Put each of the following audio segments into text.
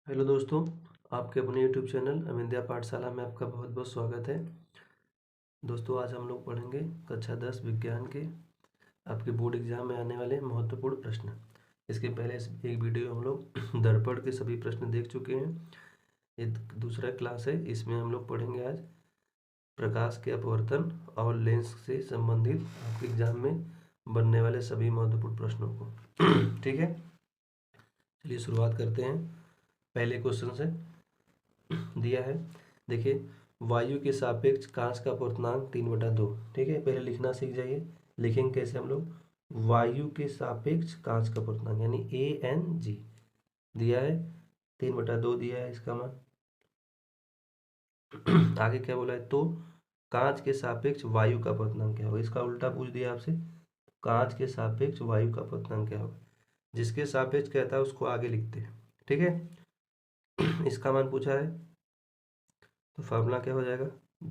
Hello दोस्तों, आपके अपने यूट्यूब चैनल अविंद्या पाठशाला में आपका बहुत बहुत स्वागत है। दोस्तों, आज हम लोग पढ़ेंगे कक्षा 10 विज्ञान के आपके बोर्ड एग्जाम में आने वाले महत्वपूर्ण प्रश्न। इसके पहले एक वीडियो हम लोग दर्पण के सभी प्रश्न देख चुके हैं। ये दूसरा क्लास है, इसमें हम लोग पढ़ेंगे आज प्रकाश के अपवर्तन और लेंस से संबंधित आपके एग्जाम में बनने वाले सभी महत्वपूर्ण प्रश्नों को। ठीक है, चलिए शुरुआत करते हैं। पहले क्वेश्चन से दिया है, देखिए, वायु के सापेक्ष कांच का अपवर्तनांक 3/2। ठीक है, पहले लिखना सीख जाइए। लिखेंगे कैसे हम लोग? वायु के सापेक्ष कांच का अपवर्तनांक यानी ANG दिया है, 3/2 दिया है इसका मान। आगे क्या बोला है? तो कांच के सापेक्ष वायु का अपवर्तनांक क्या होगा? इसका उल्टा पूछ दिया आपसे, कांच के सापेक्ष वायु का अपवर्तनांक क्या होगा? जिसके सापेक्ष कहता है उसको आगे लिखते हैं। ठीक है, इसका मान पूछा है तो फार्मूला क्या हो जाएगा?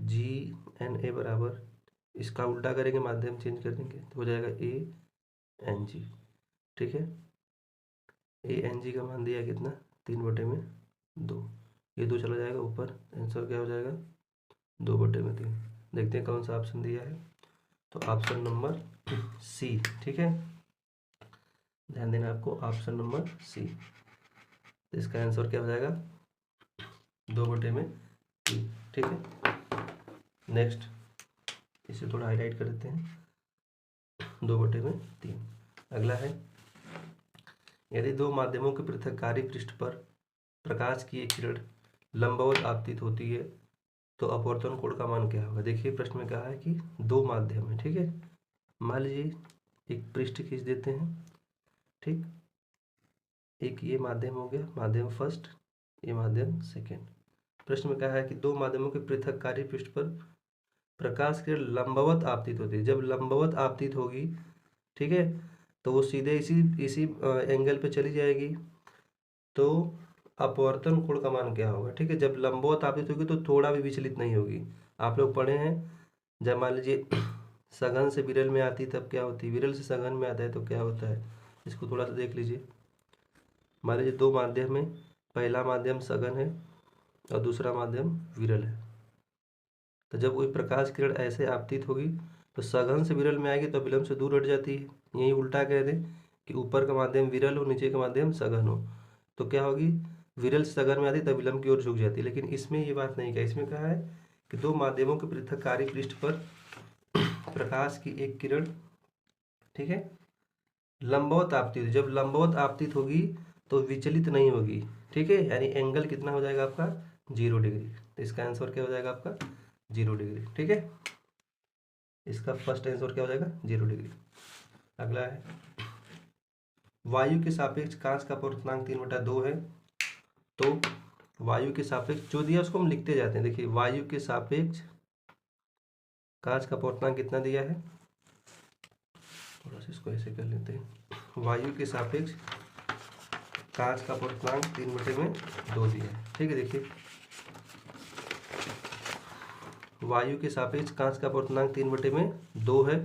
GNA बराबर, इसका उल्टा करेंगे, माध्यम चेंज कर देंगे तो हो जाएगा ANG। ठीक है, ANG का मान दिया कितना? 3/2। ये 2 चला जाएगा ऊपर, आंसर क्या हो जाएगा? 2/3। देखते हैं कौन सा ऑप्शन दिया है, तो ऑप्शन नंबर C। ठीक है, ध्यान देना आपको, ऑप्शन नंबर C। तो इसका आंसर क्या हो जाएगा? 2/3। ठीक है, नेक्स्ट इसे थोड़ा हाईलाइट कर देते हैं, 2/3। अगला है, यदि दो माध्यमों के पृथककारी पृष्ठ पर प्रकाश की एक किरण लंबवत आपतित होती है तो अपवर्तन कोण का मान क्या होगा? देखिए, प्रश्न में कहा है कि दो माध्यम है। ठीक है, मान लीजिए एक पृष्ठ खींच देते हैं। ठीक, एक ये माध्यम हो गया, माध्यम फर्स्ट, ये माध्यम सेकेंड। प्रश्न में कहा है कि दो माध्यमों के पृथककारी पृष्ठ पर प्रकाश किरण लंबवत आपतित होती है। जब लंबवत आपतित होगी, ठीक है, तो वो सीधे इसी इसी एंगल पे चली जाएगी, तो अपवर्तन कोण का मान क्या होगा? ठीक है, जब लंबवत आपतित होगी तो थोड़ा भी विचलित नहीं होगी। आप लोग पढ़े हैं, जब मान लीजिए सघन से विरल में आती तब क्या होती है, विरल से सघन में आता है तो क्या होता है, इसको थोड़ा सा देख लीजिए। मान लीजिए दो माध्यम में, पहला माध्यम सघन है और दूसरा माध्यम विरल है, तो जब कोई प्रकाश किरण ऐसे आपतित होगी तो सघन से विरल में आएगी तो विलंब से दूर हट जाती है। यही उल्टा कह दें कि ऊपर का माध्यम विरल हो, नीचे का माध्यम सघन हो, तो क्या होगी? विरल से सघन में आती तब विलंब की ओर झुक जाती है। लेकिन इसमें ये बात नहीं कहा, इसमें कहा है कि दो माध्यमों के पृथककारी पृष्ठ पर प्रकाश की एक किरण, ठीक है, लंबवत आपतित, जब लंबवत आपतित होगी तो विचलित नहीं होगी। ठीक है, यानी एंगल कितना हो जाएगा आपका? 0 डिग्री। तो इसका आंसर क्या हो जाएगा आपका? 0 डिग्री। ठीक है, इसका फर्स्ट आंसर क्या हो जाएगा? 0 डिग्री। अगला है, वायु के सापेक्ष कांच का अपवर्तनांक 3/2 है। तो वायु के सापेक्ष जो दिया उसको हम लिखते जाते हैं। देखिए, वायु के सापेक्ष कांच का अपवर्तनांक कितना दिया है, थोड़ा सा इसको ऐसे कर लेते हैं। वायु के सापेक्ष कांच का अपवर्तनांक 3/2 दिया है। ठीक है, देखिए, वायु के सापेक्ष कांच का अपवर्तनांक 3/2 है।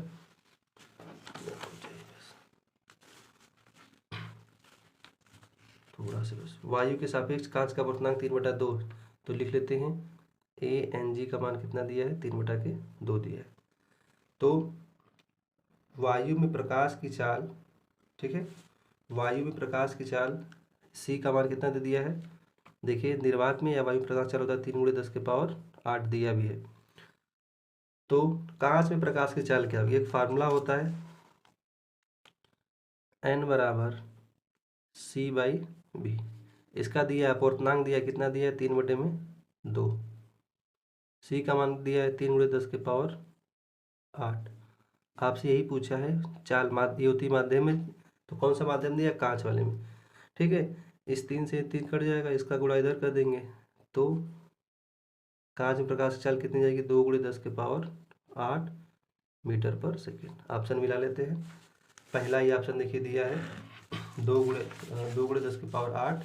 थोड़ा सा बस, वायु के सापेक्ष कांच का अपवर्तनांक 3/2, तो लिख लेते हैं ANG का मान कितना दिया है? 3/2 दिया है। तो वायु में प्रकाश की चाल, ठीक है, वायु में प्रकाश की चाल C का मान कितना दे दिया है? देखिए, निर्वात में या वायु में प्रकाश चाल होता है 3×10⁸ दिया भी है। तो कांच में प्रकाश की चाल क्या होगी? एक फार्मूला होता है, N बराबर C/V। इसका दिया अपवर्तनांक दिया कितना दिया है? 3/2। C का मान दिया है 3×10⁸। आपसे यही पूछा है, चाल ये होती माध्यम में, तो कौन सा माध्यम दिया? कांच वाले में। ठीक है, इस 3 से 3 कट जाएगा, इसका गुणा इधर कर देंगे, तो कांच में प्रकाश की चाल कितनी जाएगी? 2×10⁸ मीटर पर सेकेंड। ऑप्शन मिला लेते हैं। पहला ही ऑप्शन देखिए दिया है 2×10⁸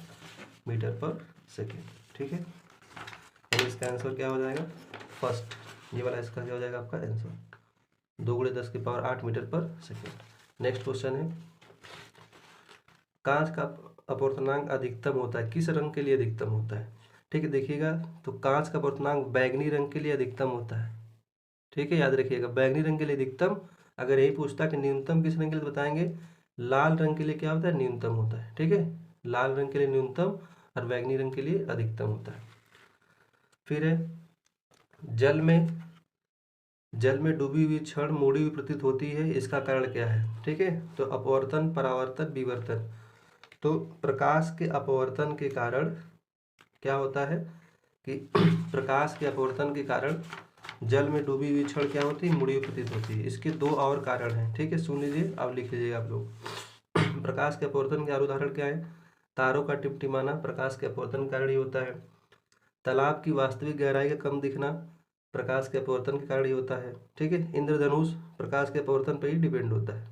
मीटर पर सेकेंड। ठीक है, तो इसका आंसर क्या हो जाएगा? फर्स्ट, ये वाला इसका क्या हो जाएगा आपका आंसर? 2×10⁸ मीटर पर सेकेंड। नेक्स्ट क्वेश्चन है, कांच का अपवर्तनांक अधिकतम होता है, किस रंग के लिए अधिकतम होता है? ठीक है, देखिएगा तो कांच का अपवर्तनांक बैगनी रंग के लिए अधिकतम होता है। ठीक है, याद रखिएगा बैगनी रंग के लिए अधिकतम। अगर यही पूछता कि न्यूनतम किस रंग के लिए बताएंगे, लाल रंग के लिए क्या होता है, न्यूनतम होता है। ठीक है, लाल रंग के लिए न्यूनतम और बैगनी रंग के लिए अधिकतम होता है। फिर है जल में डूबी हुई क्षण मुड़ी हुई प्रतीत होती है, इसका कारण क्या है? ठीक है, तो अपवर्तन, परावर्तन, विवर्तन। तो प्रकाश के अपवर्तन के कारण क्या होता है कि प्रकाश के अपवर्तन के कारण जल में डूबी हुई क्षण क्या होती है, मुड़ी हुई प्रतीत होती है। इसके दो और कारण हैं। ठीक है, सुन लीजिए, अब लिख लीजिएगा आप लोग। प्रकाश के अपवर्तन के और उदाहरण क्या है? तारों का टिमटिमाना प्रकाश के अपवर्तन के कारण ही होता है। तालाब की वास्तविक गहराई का कम दिखना प्रकाश के अपवर्तन के कारण ही होता है। ठीक है, इंद्रधनुष प्रकाश के अपवर्तन पर ही डिपेंड होता है।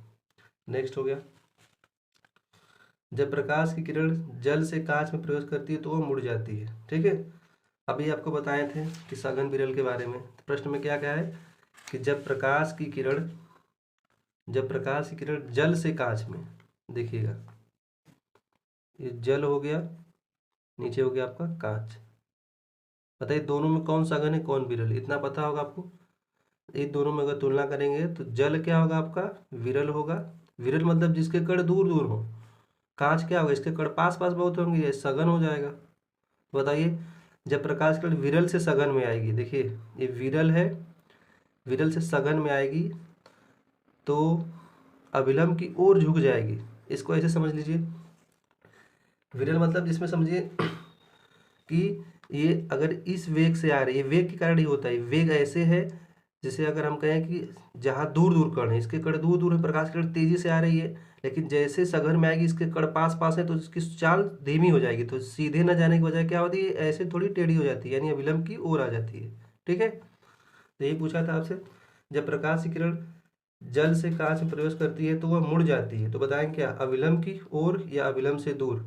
नेक्स्ट हो गया, जब प्रकाश की किरण जल से कांच में प्रवेश करती है तो वह मुड़ जाती है। ठीक है, अभी आपको बताए थे कि सघन विरल के बारे में। तो प्रश्न में क्या क्या है कि जब प्रकाश की किरण जल से कांच में, देखिएगा ये जल हो गया, नीचे हो गया आपका कांच। बताइए दोनों में कौन सघन है कौन विरल, इतना पता होगा आपको। इन दोनों में अगर तुलना करेंगे तो जल क्या होगा आपका, विरल होगा। विरल मतलब जिसके कण दूर दूर हो। कांच क्या होगा, इसके कण पास पास बहुत होंगे, ये सघन हो जाएगा। बताइए जब प्रकाश किरण विरल से सघन में आएगी, देखिए ये विरल है, विरल से सघन में आएगी तो अभिलंब की ओर झुक जाएगी। इसको ऐसे समझ लीजिए, विरल मतलब जिसमें समझिए कि ये अगर इस वेग से आ रही है, वेग के कारण ही होता है। वेग ऐसे है जैसे अगर हम कहें कि जहाँ दूर दूर कण है, इसके कण दूर दूर है, प्रकाश किरण तेजी से आ रही है, लेकिन जैसे सघन में आएगी इसके कण पास पास है तो इसकी चाल धीमी हो जाएगी, तो सीधे न जाने की बजाय क्या होती है, ऐसे थोड़ी टेढ़ी हो जाती है, यानी अभिलंब की ओर आ जाती है। ठीक है, तो यही पूछा था आपसे, जब प्रकाश की किरण जल से कांच में प्रवेश करती है तो वह मुड़ जाती है, तो बताएं क्या, अभिलंब की ओर या अभिलंब से दूर?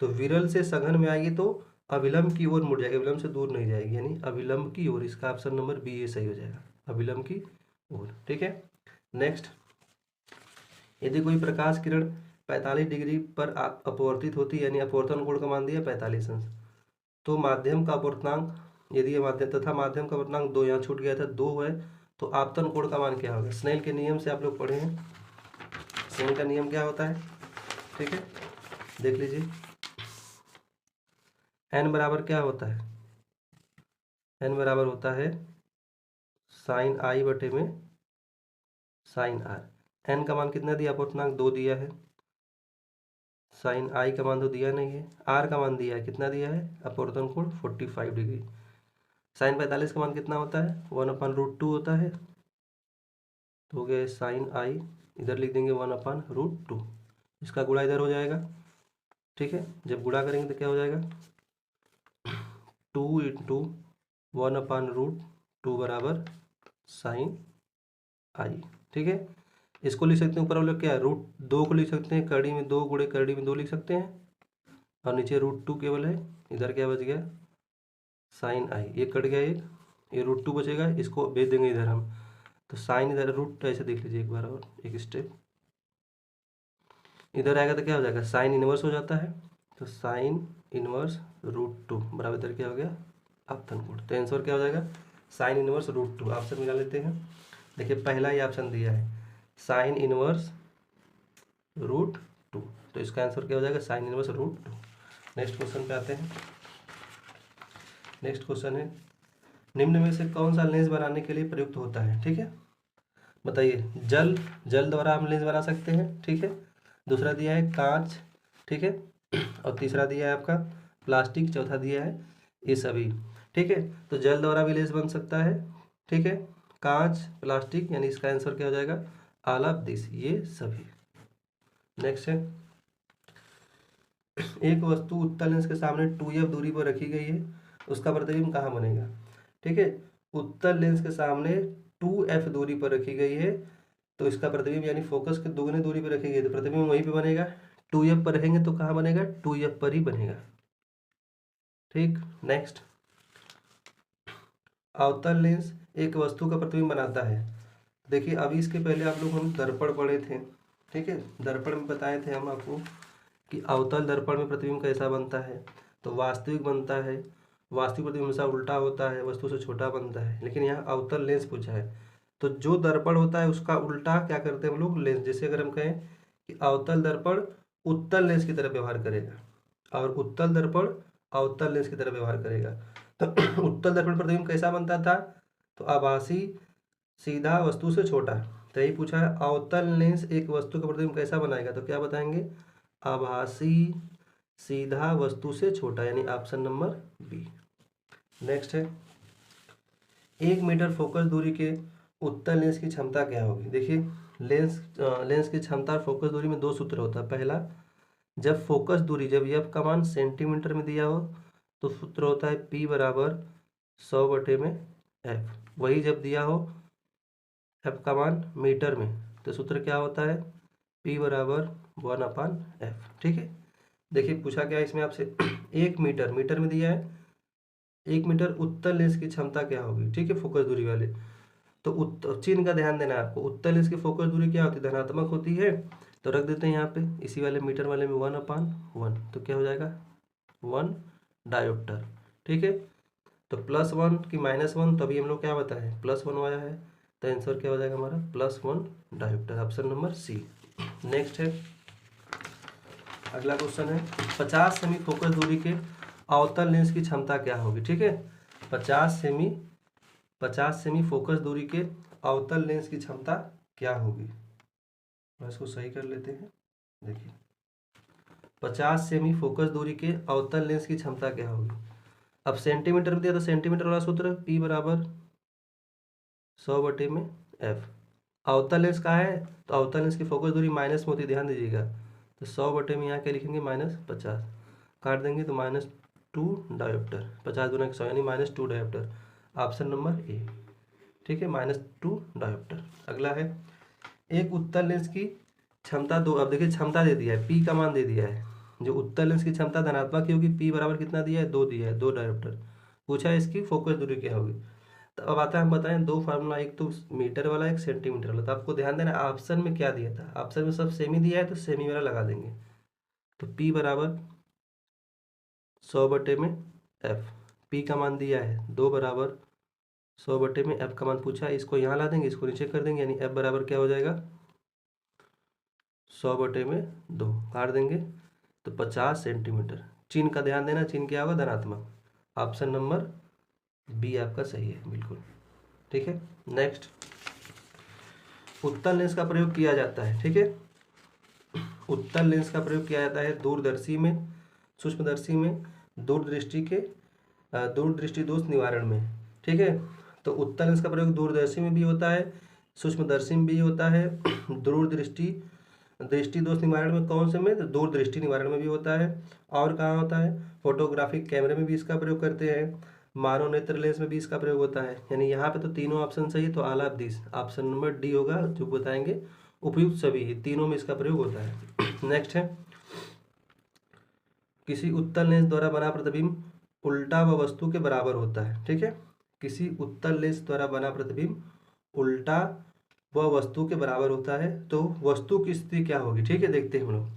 तो विरल से सघन में आएगी तो अभिलंब की ओर मुड़ जाएगी, अभिलंब से दूर नहीं जाएगी, यानी अभिलंब की ओर। इसका ऑप्शन नंबर बी ये सही हो जाएगा, अभिलंब की ओर। ठीक है, नेक्स्ट, यदि कोई प्रकाश किरण 45 डिग्री पर अपवर्तित होती है, यानी अपवर्तन कोण का मान दिया 45 अंश, तो माध्यम का अपवर्तनांक, यदि ये माध्यम तथा माध्यम का अपवर्तनांक 2, यहाँ छूट गया था 2 है, तो आपतन कोण का मान क्या होगा? स्नेल के नियम से आप लोग पढ़े हैं, स्नेल का नियम क्या होता है? ठीक है, देख लीजिए, एन बराबर क्या होता है? एन बराबर होता है साइन आई बटे में साइन आर। एन का मान कितना दिया, अपवर्तनांक 2 दिया है, साइन आई का मान तो दिया नहीं है, आर का मान दिया है, कितना दिया है, अपवर्तन कोण 45 डिग्री। साइन 45 का मान कितना होता है, 1/√2 होता है, तो हो गया साइन आई, इधर लिख देंगे 1/√2, इसका गुणा इधर हो जाएगा। ठीक है, जब गुणा करेंगे तो क्या हो जाएगा, 2 × 1/√2 बराबर साइन आई। ठीक है, इसको लिख सकते हैं ऊपर वाले क्या है, √2 को लिख सकते हैं, कड़ी में 2 गुणे कड़ी में 2 लिख सकते हैं, और नीचे √2 केवल है, इधर क्या बच गया, साइन आई, ये कट गया एक, ये √2 बचेगा, इसको भेज देंगे इधर हम, तो साइन इधर √2 ऐसे देख लीजिए एक बार और एक स्टेप, इधर आएगा तो क्या हो जाएगा, साइन इनवर्स हो जाता है, तो साइन इनवर्स √2 बराबर इधर क्या हो गया, आपतन कोण। तो आंसर क्या हो जाएगा, साइन इनवर्स √2। ऑप्शन मिला लेते हैं, देखिए पहला ही ऑप्शन दिया है साइन इनवर्स √2, तो इसका आंसर क्या हो जाएगा, साइन इनवर्स √2। नेक्स्ट क्वेश्चन पे आते हैं। नेक्स्ट क्वेश्चन है, निम्न में से कौन सा लेंस बनाने के लिए प्रयुक्त होता है? ठीक है, बताइए, जल द्वारा हम लेंस बना सकते हैं। ठीक है, दूसरा दिया है कांच, ठीक है, और तीसरा दिया है आपका प्लास्टिक, चौथा दिया है ये सभी। ठीक है, तो जल द्वारा भी लेंस बन सकता है, ठीक है, कांच, प्लास्टिक, यानी इसका आंसर क्या हो जाएगा, ऑल ऑफ दिस, ये सभी। नेक्स्ट है, एक वस्तु उत्तल लेंस के सामने 2f दूरी पर रखी गई है, उसका प्रतिबिंब कहाँ बनेगा? ठीक है, उत्तल लेंस के सामने 2f दूरी पर रखी गई है, तो इसका प्रतिबिंब यानी फोकस के दोगुनी दूरी पर रखी गई है, तो प्रतिबिंब वहीं पे बनेगा। 2f पर रहेंगे तो कहाँ बनेगा, 2f पर ही बनेगा। ठीक, नेक्स्ट, अवतल लेंस एक वस्तु का प्रतिबिंब बनाता है। देखिए अभी इसके पहले आप लोग हम दर्पण पढ़े थे, ठीक है, दर्पण में बताए थे हम आपको कि अवतल दर्पण में प्रतिबिंब कैसा बनता है, तो वास्तविक बनता है। वास्तविक प्रतिबिंब हमेशा उल्टा होता है, वस्तु से छोटा बनता है। लेकिन यहाँ अवतल लेंस पूछा है, तो जो दर्पण होता है उसका उल्टा क्या करते हैं हम लोग, लेंस। जैसे अगर हम कहें कि अवतल दर्पण उत्तल लेंस की तरह व्यवहार करेगा और उत्तल दर्पण अवतल लेंस की तरह व्यवहार करेगा, तो उत्तल दर्पण प्रतिबिंब कैसा बनता था, तो आभासी, सीधा, वस्तु से छोटा। तो यही पूछा है, अवतल लेंस एक वस्तु का प्रतिबिंब कैसा बनाएगा, तो क्या बताएंगे, आभासी, सीधा, वस्तु से छोटा, यानी ऑप्शन नंबर बी। नेक्स्ट है, 1 मीटर फोकस दूरी के उत्तल लेंस की क्षमता क्या होगी। देखिए लेंस की क्षमता और फोकस दूरी में दो सूत्र होता है। पहला, जब फोकस दूरी, जब एफ का मान सेंटीमीटर में दिया हो तो सूत्र होता है P बराबर 100/में F। वही जब दिया हो F का मान मीटर में तो सूत्र क्या होता है, P बराबर 1/F। ठीक है, देखिए पूछा क्या है इसमें आपसे 1 मीटर, मीटर में दिया है 1 मीटर उत्तल लेंस की क्षमता क्या होगी। ठीक है, फोकस दूरी वाले, तो चिन्ह का ध्यान देना है आपको। उत्तल लेंस की फोकस दूरी क्या होती है, धनात्मक होती है, तो रख देते हैं यहाँ पे इसी वाले मीटर वाले में 1/1, तो क्या हो जाएगा 1 डायोप्टर। ठीक है, तो +1 की -1, तो अभी हम लोग क्या बताएं +1 आया है, तो आंसर क्या हो जाएगा हमारा +1 diopter, option number C. Next है, अगला क्वेश्चन है, 50 सेमी फोकस दूरी के अवतल लेंस की क्षमता क्या होगी। ठीक है, 50 सेमी फोकस दूरी के अवतल लेंस की क्षमता क्या होगी। इसको सही कर लेते हैं। देखिए 50 सेमी फोकस दूरी के अवतल लेंस की क्षमता क्या होगी। अब सेंटीमीटर में दिया तो सेंटीमीटर वाला सूत्र P बराबर 100/में F। अवतल लेंस का है तो अवतल लेंस की फोकस दूरी माइनस में होती है, ध्यान दीजिएगा, तो 100/में यहाँ क्या लिखेंगे -50, काट देंगे तो -2 डायोप्टर, 50 गुना 100 यानी -2 डायोप्टर, ऑप्शन नंबर ए। ठीक है, -2 डायोप्टर। अगला है, एक उत्तल लेंस की क्षमता दो, अब देखिए क्षमता दे दिया है, P का मान दे दिया है, जो उत्तल लेंस की क्षमता धनात्मक की होगी, P बराबर कितना दिया है 2 दिया है, 2 डायोप्टर। पूछा है इसकी फोकस दूरी क्या होगी, तो अब आता है हम बताएं दो फार्मूला, एक तो मीटर वाला एक सेंटीमीटर वाला। तो आपको ध्यान देना ऑप्शन में क्या दिया था, ऑप्शन में सब सेमी दिया है तो सेमी वाला लगा देंगे, तो P बराबर 100/में F। P का मान दिया है 2 बराबर 100/में F का मान पूछा है, इसको यहाँ ला देंगे, इसको नीचे कर देंगे, यानी F बराबर क्या हो जाएगा 100/2, काट देंगे तो 50 सेंटीमीटर। चिन्ह का ध्यान देना, चिन्ह क्या होगा धनात्मक, ऑप्शन नंबर बी आपका सही है बिल्कुल। ठीक है, नेक्स्ट, उत्तल लेंस का प्रयोग किया जाता है। ठीक है, उत्तल लेंस का प्रयोग किया जाता है दूरदर्शी में, सूक्ष्मदर्शी में, दूरदृष्टि दोष निवारण में। ठीक है, तो उत्तल लेंस का प्रयोग दूरदर्शी में भी होता है, सूक्ष्मदर्शी में भी होता है, दृष्टि दोष निवारण में कौन से में, तो दूरदृष्टि निवारण में भी होता है। और कहाँ होता है, फोटोग्राफिक कैमरे में भी इसका प्रयोग करते हैं, मानव नेत्र लेंस में भी इसका प्रयोग होता है। यानी यहाँ पे तो तीनों ऑप्शन सही है, तो all of this, option number D होगा जो बताएंगे उपयुक्त सभी, तीनों में इसका प्रयोग होता है। नेक्स्ट है, किसी उत्तल लेंस द्वारा बना प्रतिबिंब उल्टा व वस्तु के बराबर होता है। ठीक है, किसी उत्तल लेंस द्वारा बना प्रतिबिंब उल्टा व वस्तु के बराबर होता है, तो वस्तु की स्थिति क्या होगी। ठीक है, देखते हैं हम लोग,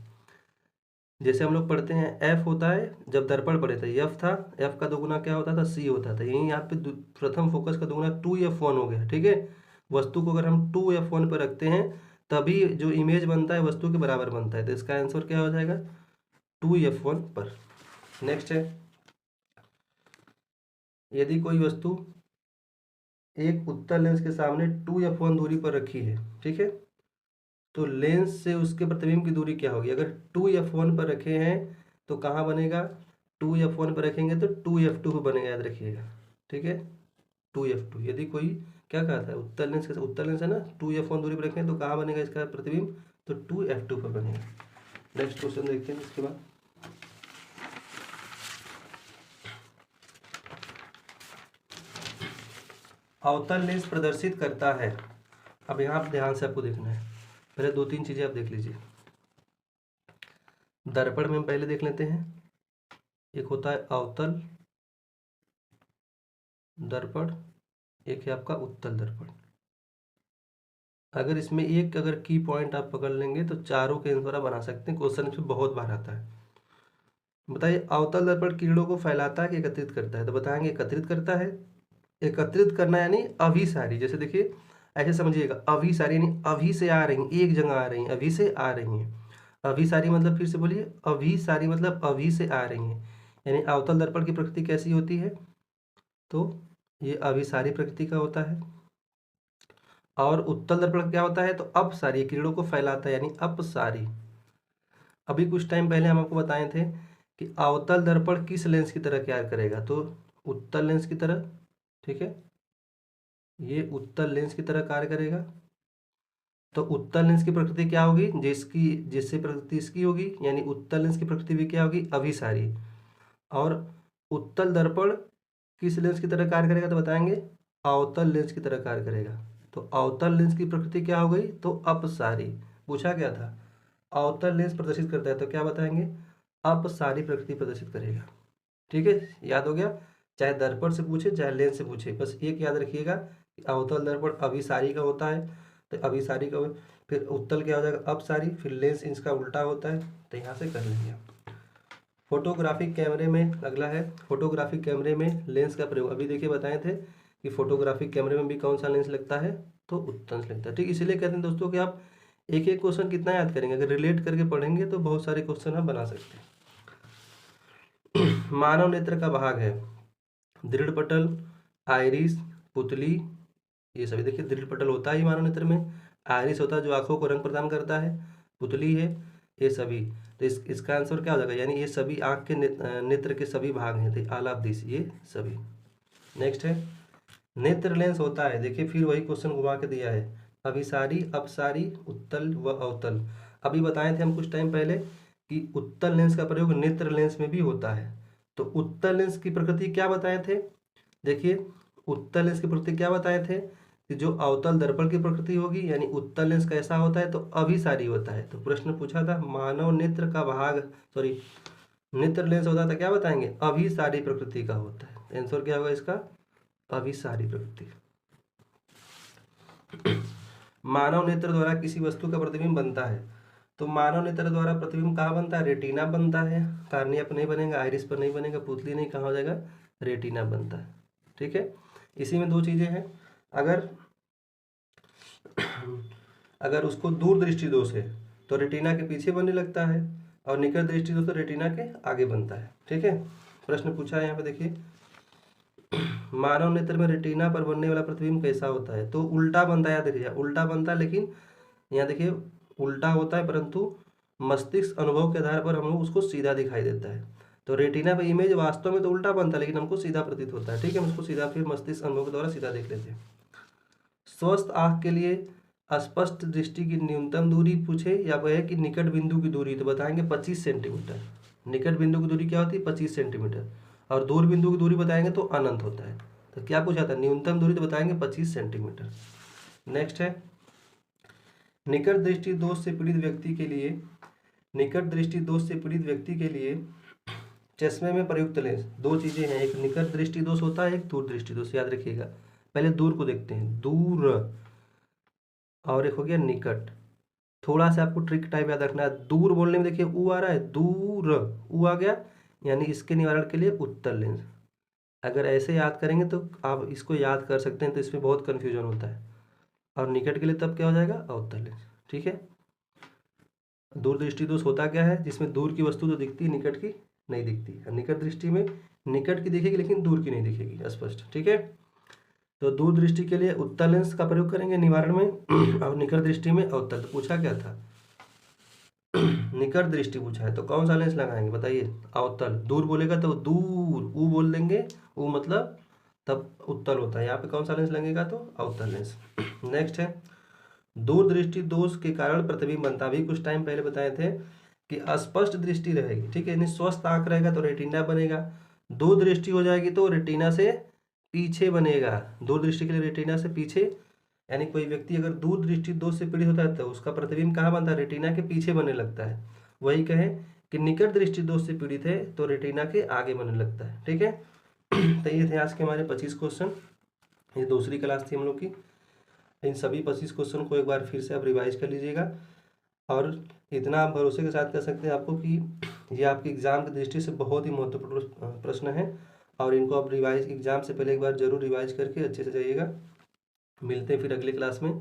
जैसे हम लोग पढ़ते हैं F होता है, जब दर्पण पढ़े थे F था, F का दोगुना क्या होता था C होता था, यही यहाँ पे प्रथम फोकस का दोगुना 2F1 हो गया। ठीक है, वस्तु को अगर हम 2F1 पर रखते हैं तभी जो इमेज बनता है वस्तु के बराबर बनता है, तो इसका आंसर क्या हो जाएगा 2F1 पर। नेक्स्ट है, यदि कोई वस्तु एक उत्तल लेंस के सामने 2F1 दूरी पर रखी है, ठीक है, तो लेंस से उसके प्रतिबिंब की दूरी क्या होगी। अगर 2F1 पर रखे हैं तो कहाँ बनेगा, 2F1 पर रखेंगे तो 2F2 पर बनेगा, याद रखिएगा। ठीक है, 2F2, यदि कोई क्या कहा था उत्तल लेंस के, उत्तल लेंस है ना, 2F1 दूरी पर रखें तो कहाँ बनेगा इसका प्रतिबिंब, तो 2F2 पर बनेगा। नेक्स्ट क्वेश्चन देखते हैं इसके बाद, अवतल लेंस प्रदर्शित करता है। अब यहाँ आप ध्यान से आपको देखना है, पहले 2-3 चीजें आप देख लीजिए। दर्पण में हम पहले देख लेते हैं, एक होता है अवतल दर्पण, एक है आपका उत्तल दर्पण। अगर इसमें एक अगर की पॉइंट आप पकड़ लेंगे तो चारों के आंसर आप बना सकते हैं। क्वेश्चन इसमें बहुत बार आता है। बताइए, अवतल दर्पण किरणों को फैलाता है कि एकत्रित करता है? तो बताएंगे एकत्रित करता है। एकत्रित करना यानी अभिसारी, जैसे देखिए ऐसे समझिएगा, अभिसारी यानी अभी से आ रही हैं, एक जगह आ रही हैं, अभी से आ रही हैं। अभिसारी मतलब, फिर से बोलिए, अभिसारी मतलब अभी से आ रही हैं। यानी अवतल दर्पण की प्रकृति कैसी होती है? तो ये अभिसारी प्रकृति का होता है। और उत्तल दर्पण क्या होता है? तो अपसारी, किरणों को फैलाता है यानी अपसारी। अभी कुछ टाइम पहले हम आपको बताए थे कि अवतल दर्पण किस लेंस की तरह कार्य करेगा? तो उत्तल लेंस की तरह। ठीक है, ये उत्तल लेंस की तरह कार्य करेगा। तो उत्तल लेंस की प्रकृति क्या होगी? जिससे प्रकृति इसकी होगी, यानी उत्तल लेंस की प्रकृति भी क्या होगी? अभिसारी। और उत्तल दर्पण किस लेंस की तरह कार्य करेगा? तो बताएंगे अवतल लेंस की तरह कार्य करेगा। तो अवतल लेंस की प्रकृति क्या हो गई? तो अपसारी। पूछा गया था अवतल लेंस प्रदर्शित करता है, तो क्या बताएंगे? अपसारी प्रकृति प्रदर्शित करेगा। ठीक है, याद हो गया। चाहे दर्पण से पूछे चाहे लेंस से पूछे, बस एक याद रखिएगा कि अवतल दर्पण अभिसारी का होता है, तो अभिसारी का फिर उत्तल क्या हो जाएगा? अपसारी, फिर लेंस इसका उल्टा होता है। तो यहाँ से कर लेंगे आप। फोटोग्राफिक कैमरे में अगला है, फोटोग्राफिक कैमरे में लेंस का प्रयोग। अभी देखिए बताए थे कि फोटोग्राफिक कैमरे में भी कौन सा लेंस लगता है? तो उत्तल लेंस लगता है। ठीक, इसीलिए कहते हैं दोस्तों कि आप एक एक क्वेश्चन कितना याद करेंगे? अगर रिलेट करके पढ़ेंगे तो बहुत सारे क्वेश्चन आप बना सकते हैं। मानव नेत्र का भाग है दृढ़ पटल, आइरिस, पुतली, ये सभी। देखिए दृढ़ पटल होता है ही मानव नेत्र में, आइरिस होता है जो आंखों को रंग प्रदान करता है, पुतली है, ये सभी। तो इसका आंसर क्या हो जाएगा? यानी ये सभी आंख के नेत्र के सभी भाग हैं, तो ऑल ऑफ दिस, ये सभी। नेक्स्ट है नेत्र लेंस होता है। देखिए फिर वही क्वेश्चन घुमा के दिया है, अभिसारी, अपसारी, उत्तल व अवतल। अभी बताए थे हम कुछ टाइम पहले कि उत्तल लेंस का प्रयोग नेत्र लेंस में भी होता है। तो उत्तल लेंस की प्रकृति क्या बताए थे? देखिए उत्तल लेंस की प्रकृति क्या बताए थे कि जो अवतल दर्पण की प्रकृति होगी, यानी उत्तल लेंस कैसा होता है? तो अभिसारी होता है। तो प्रश्न पूछा था मानव नेत्र का भाग, सॉरी, नेत्र लेंस होता था, क्या बताएंगे? अभिसारी प्रकृति का होता है। आंसर क्या होगा इसका? अभिसारी प्रकृति। मानव नेत्र द्वारा किसी वस्तु का प्रतिबिंब बनता है। तो मानव नेत्र द्वारा प्रतिबिंब कहाँ बनता है? रेटिना बनता है। कार्निया पर नहीं बनेगा, आइरिस पर नहीं बनेगा, पुतली नहीं, कहाँ हो जाएगा? रेटिना बनता है। ठीक है, इसी में दो चीजें हैं। अगर अगर उसको दूर दृष्टि दोष है तो रेटिना के पीछे बनने लगता है, और निकट दृष्टि दोष तो रेटिना के आगे बनता है। ठीक है, प्रश्न पूछा है यहाँ पे, देखिए मानव नेत्र में रेटिना पर बनने वाला प्रतिबिंब कैसा होता है? तो उल्टा बनता है। याद रखिए उल्टा बनता है, लेकिन यहाँ देखिए उल्टा होता है, परंतु मस्तिष्क अनुभव के आधार पर हम लोग उसको सीधा दिखाई देता है। तो रेटिना पे इमेज वास्तव में तो उल्टा बनता है, लेकिन हमको सीधा प्रतीत होता है। ठीक है, हम उसको सीधा फिर मस्तिष्क अनुभव के द्वारा सीधा देख लेते हैं। स्वस्थ आंख के लिए स्पष्ट दृष्टि की न्यूनतम दूरी पूछे या वह है कि निकट बिंदु की दूरी, तो बताएंगे 25 सेंटीमीटर। निकट बिंदु की दूरी क्या होती है? 25 सेंटीमीटर। और दूर बिंदु की दूरी बताएंगे तो अनंत होता है। तो क्या पूछा था? न्यूनतम दूरी, तो बताएंगे 25 सेंटीमीटर। नेक्स्ट है निकट दृष्टि दोष से पीड़ित व्यक्ति के लिए, निकट दृष्टि दोष से पीड़ित व्यक्ति के लिए चश्मे में प्रयुक्त लेंस। दो चीजें हैं, एक निकट दृष्टि दोष होता है, एक दूर दृष्टि दोष। याद रखिएगा, पहले दूर को देखते हैं, दूर, और एक हो गया निकट। थोड़ा सा आपको ट्रिक टाइप याद रखना है। दूर बोलने में देखिए ऊ आ रहा है, दूर ऊ आ गया, यानी इसके निवारण के लिए उत्तल लेंस। अगर ऐसे याद करेंगे तो आप इसको याद कर सकते हैं, तो इसमें बहुत कन्फ्यूजन होता है। और निकट के लिए तब क्या हो जाएगा? अवतल लेंस। ठीक है, दूर दृष्टि दोष होता क्या है? जिसमें दूर की वस्तु तो दिखती है, निकट की नहीं दिखती। और निकट दृष्टि में निकट की दिखेगी लेकिन दूर की नहीं दिखेगी स्पष्ट। ठीक है, तो दूर दृष्टि के लिए उत्तल लेंस का प्रयोग करेंगे निवारण में, और निकट दृष्टि में अवतल। तो पूछा क्या था? निकट दृष्टि पूछा है, तो कौन सा लेंस लगाएंगे बताइए? अवतल। दूर बोलेगा तो दूर ऊ बोल देंगे, ऊ मतलब तब उत्तल होता है। यहाँ पे कौन सा लेंस लगेगा? तो अवतल लेंस। नेक्स्ट है दूर दृष्टि दोष के कारण प्रतिबिंब बनता। भी कुछ टाइम पहले बताए थे कि अस्पष्ट दृष्टि रहेगी। ठीक है, यानी स्वस्थ आंख रहेगा तो रेटिना बनेगा। दूर दृष्टि हो जाएगी तो रेटिना से पीछे बनेगा। दूर दृष्टि के लिए रेटिना से पीछे, यानी कोई व्यक्ति अगर दूर दृष्टि दोष से पीड़ित होता है तो उसका प्रतिबिंब कहाँ बनता है? रेटिना के पीछे बनने लगता है। वही कहें कि निकट दृष्टि दोष से पीड़ित है तो रेटिना के आगे बनने लगता है। ठीक है, तो ये थे आज के हमारे 25 क्वेश्चन। ये दूसरी क्लास थी हम लोग की। इन सभी 25 क्वेश्चन को एक बार फिर से आप रिवाइज कर लीजिएगा। और इतना आप भरोसे के साथ कह सकते हैं आपको कि ये आपके एग्ज़ाम की दृष्टि से बहुत ही महत्वपूर्ण प्रश्न है, और इनको आप रिवाइज एग्ज़ाम से पहले एक बार जरूर रिवाइज करके अच्छे से जाइएगा। मिलते हैं फिर अगले क्लास में।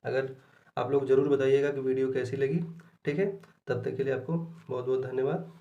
अगर आप लोग ज़रूर बताइएगा कि वीडियो कैसी लगी। ठीक है, तब तक के लिए आपको बहुत बहुत धन्यवाद।